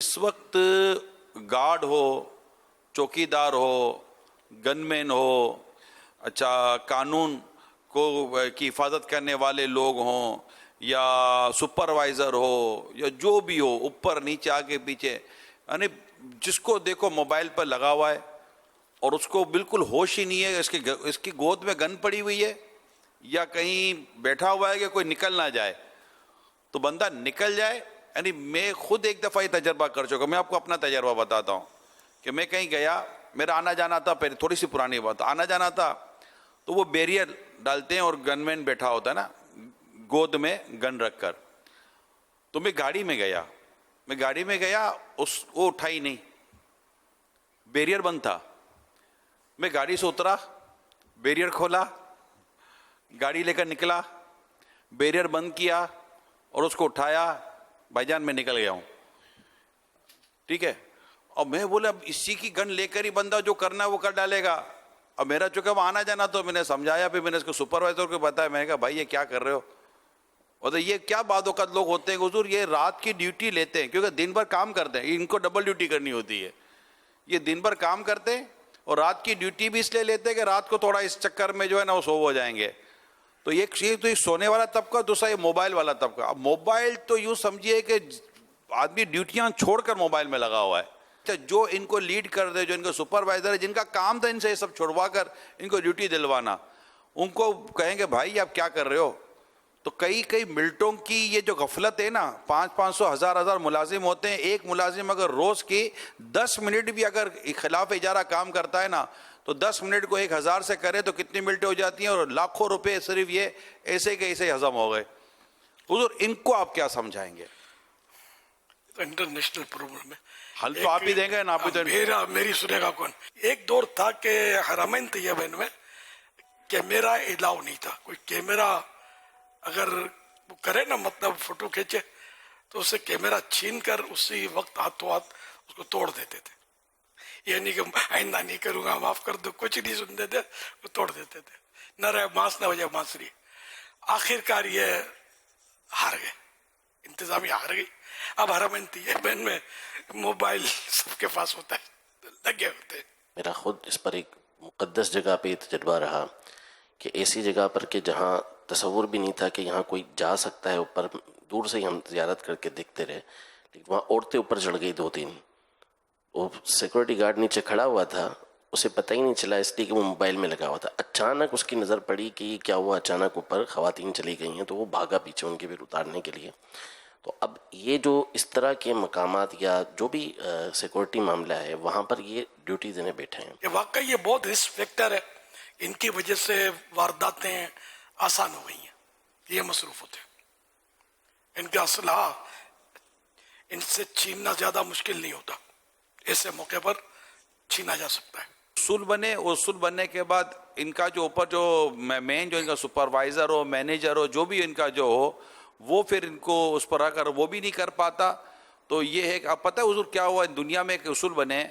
اس وقت گارڈ ہو، چوکیدار ہو، گن مین ہو، اچھا قانون کو کی حفاظت کرنے والے لوگ ہوں، یا سپروائزر ہو، یا جو بھی ہو، اوپر نیچے آگے پیچھے، یعنی جس کو دیکھو موبائل پر لگا ہوا ہے اور اس کو بالکل ہوش ہی نہیں ہے اس کی گود میں گن پڑی ہوئی ہے یا کہیں بیٹھا ہوا ہے کہ کوئی نکل نہ جائے تو بندہ نکل جائے. یعنی میں خود ایک دفعہ یہ تجربہ کر چکا. میں آپ کو اپنا تجربہ بتاتا ہوں کہ میں کہیں گیا، میرا آنا جانا تھا، پہلے تھوڑی سی پرانی بات، آنا جانا تھا تو وہ بیریئر ڈالتے ہیں اور گن مین بیٹھا ہوتا ہے نا گود میں گن رکھ کر. تو میں گاڑی میں گیا وہ اٹھائی نہیں، بیریئر بند تھا. میں گاڑی سے اترا، بیریئر کھولا، گاڑی لے کر نکلا، بیریئر بند کیا اور اس کو اٹھایا. بھائی جان میں نکل گیا ہوں، ٹھیک ہے. اور میں بولا اب اسی کی گن لے کر ہی بندہ جو کرنا ہے وہ کر ڈالے گا. اب میرا چونکہ وہ آنا جانا تو میں نے سمجھایا، پھر میں نے اس کو سپروائزر کو بتایا، میں نے کہا بھائی یہ کیا کر رہے ہو. اور تو یہ کیا بعد اوقات لوگ ہوتے ہیں حضور یہ رات کی ڈیوٹی لیتے ہیں کیونکہ دن بھر کام کرتے ہیں، ان کو ڈبل ڈیوٹی کرنی ہوتی ہے. یہ دن بھر کام کرتے ہیں اور رات کی ڈیوٹی بھی اس لیے لیتے ہیں کہ رات کو تھوڑا اس چکر میں جو ہے نا وہ سو ہو جائیں گے. تو ایک چیز تو یہ سونے والا طبقہ، دوسرا یہ موبائل والا طبقہ. اب موبائل تو یوں سمجھیے کہ آدمی ڈیوٹیاں چھوڑ کر موبائل میں لگا ہوا ہے. جو ان کو لیڈ کر دے، جو ان کو سپروائزر ہے، جن کا کام تھا ان سے یہ سب چھوڑوا کر ان کو ڈیوٹی دلوانا، ان کو کہیں گے بھائی آپ کیا کر رہے ہو. تو کئی ملٹوں کی یہ جو غفلت ہے نا، 500 ہزار ملازم ہوتے ہیں، ایک ملازم اگر روز کی 10 منٹ بھی اگر خلاف اجارہ کام کرتا ہے نا تو 10 منٹ کو 1000 سے کرے تو کتنی منٹیں ہو جاتی ہیں، اور لاکھوں روپے صرف یہ ایسے کے ایسے ہضم ہو گئے. حضور ان کو آپ کیا سمجھائیں گے؟ انٹرنیشنل پرابلم ہے. حل تو آپ ہی دیں گے نا، آپ ہی تو میری سنے گا کون. ایک دور تھا کہ حرمین طیبین میں کہ میرا الاؤ نہیں تھا. کوئی کیمرہ اگر وہ کرے نا، مطلب فوٹو کھینچے تو اسے کیمرہ چھین کر اسی وقت ہاتھوں ہاتھ اس کو توڑ دیتے تھے. یہ نہیں کہ آئندہ نہیں کروں گا، معاف کر دو، کچھ نہیں سنتے تھے، وہ توڑ دیتے تھے. نہ رہے ماس نہ وجہ ماسری. آخر کار یہ ہار گئے، انتظامیہ ہار گئی. اب حرمین طیبین میں موبائل سب کے پاس ہوتا ہے، لگے ہوتے ہیں. میرا خود اس پر ایک مقدس جگہ پہ تجربہ رہا کہ ایسی جگہ پر کہ جہاں تصور بھی نہیں تھا کہ یہاں کوئی جا سکتا ہے اوپر. دور سے ہی ہم زیارت کر کے دیکھتے رہے، لیکن وہاں عورتیں اوپر چڑھ گئی 2-3. وہ سیکورٹی گارڈ نیچے کھڑا ہوا تھا، اسے پتہ ہی نہیں چلا اس لیے کہ وہ موبائل میں لگا ہوا تھا. اچانک اس کی نظر پڑی کہ یہ کیا ہوا، اچانک اوپر خواتین چلی گئی ہیں تو وہ بھاگا پیچھے ان کے پھر اتارنے کے لیے. تو اب یہ جو اس طرح کے مقامات یا جو بھی سیکورٹی معاملہ ہے وہاں پر یہ ڈیوٹی دینے بیٹھے ہیں. یہ واقعی یہ بہت رسک فیکٹر ہے. ان کی وجہ سے وارداتیں آسان ہو گئی ہیں. یہ مصروف ہوتے ہیں، ان کا اسلحہ ان سے چھیننا زیادہ مشکل نہیں ہوتا. ایسے موقع پر چھینا جا سکتا ہے. اصول بننے کے بعد ان کا جو اوپر جو مین جو ان کا سپروائزر ہو، مینیجر ہو، جو بھی ان کا جو ہو، وہ پھر ان کو اس پر آ کر وہ بھی نہیں کر پاتا. تو یہ ہے کہ اب پتہ ہے حضور کیا ہوا دنیا میں ایک اصول بنے،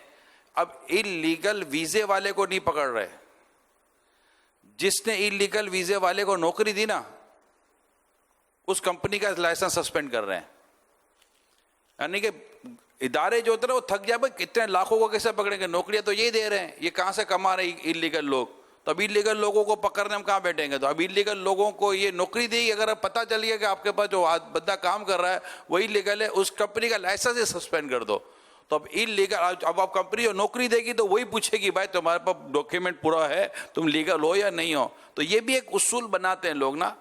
اب انلیگل ویزے والے کو نہیں پکڑ رہے. جس نے انلیگل ویزے والے کو نوکری دی نا، اس کمپنی کا لائسنس سسپینڈ کر رہے ہیں. یعنی کہ ادارے جو ہوتے ہیں وہ تھک جائے، بھائی کتنے لاکھوں کو کیسے پکڑیں گے، نوکریاں تو یہی دے رہے ہیں، یہ کہاں سے کما رہے ہیں انلیگل لوگ. تو اب انلیگل لوگوں کو پکڑنے ہم کہاں بیٹھیں گے؟ تو اب انلیگل لوگوں کو یہ نوکری دی، اگر پتہ چل گیا کہ آپ کے پاس جو بندہ کام کر رہا ہے وہی انلیگل ہے، اس کمپنی کا لائسنس ہی سسپینڈ کر دو. تو اب انلیگل، اب آپ کمپنی جو نوکری دے گی تو وہی پوچھے گی بھائی تمہارے پاس ڈاکیومنٹ پورا ہے، تم لیگل ہو یا نہیں ہو. تو یہ بھی ایک اصول بناتے ہیں لوگ نا.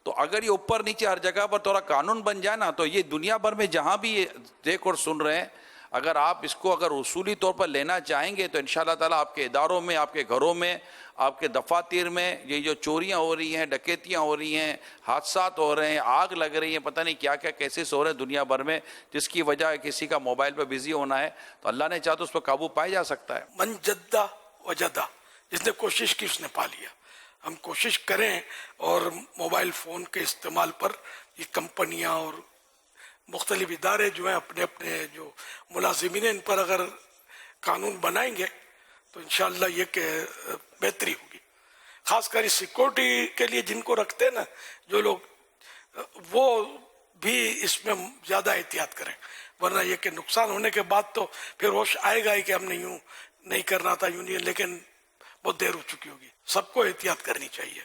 تو اگر یہ اوپر نیچے ہر جگہ پر تھوڑا قانون بن جائے نا، تو یہ دنیا بھر میں جہاں بھی یہ دیکھ اور سن رہے ہیں، اگر آپ اس کو اگر اصولی طور پر لینا چاہیں گے تو انشاءاللہ تعالیٰ آپ کے اداروں میں، آپ کے گھروں میں، آپ کے دفاتر میں یہ جو چوریاں ہو رہی ہیں، ڈکیتیاں ہو رہی ہیں، حادثات ہو رہے ہیں، آگ لگ رہی ہیں، پتہ نہیں کیا کیا کیسز ہو رہے ہیں دنیا بھر میں، جس کی وجہ کسی کا موبائل پہ بزی ہونا ہے، تو اللہ نے چاہا تو اس پہ قابو پایا جا سکتا ہے. من جدہ وجدہ، جس نے کوشش کی اس نے پا لیا. ہم کوشش کریں اور موبائل فون کے استعمال پر یہ کمپنیاں اور مختلف ادارے جو ہیں اپنے اپنے جو ملازمین ان پر اگر قانون بنائیں گے تو انشاءاللہ یہ کہ بہتری ہوگی. خاص کر سیکورٹی کے لیے جن کو رکھتے ہیں نا جو لوگ، وہ بھی اس میں زیادہ احتیاط کریں. ورنہ یہ کہ نقصان ہونے کے بعد تو پھر ہوش آئے گا ہی کہ ہم نے یوں نہیں کرنا تھا، یوں نہیں، لیکن بہت دیر ہو چکی ہوگی. سب کو احتیاط کرنی چاہیے.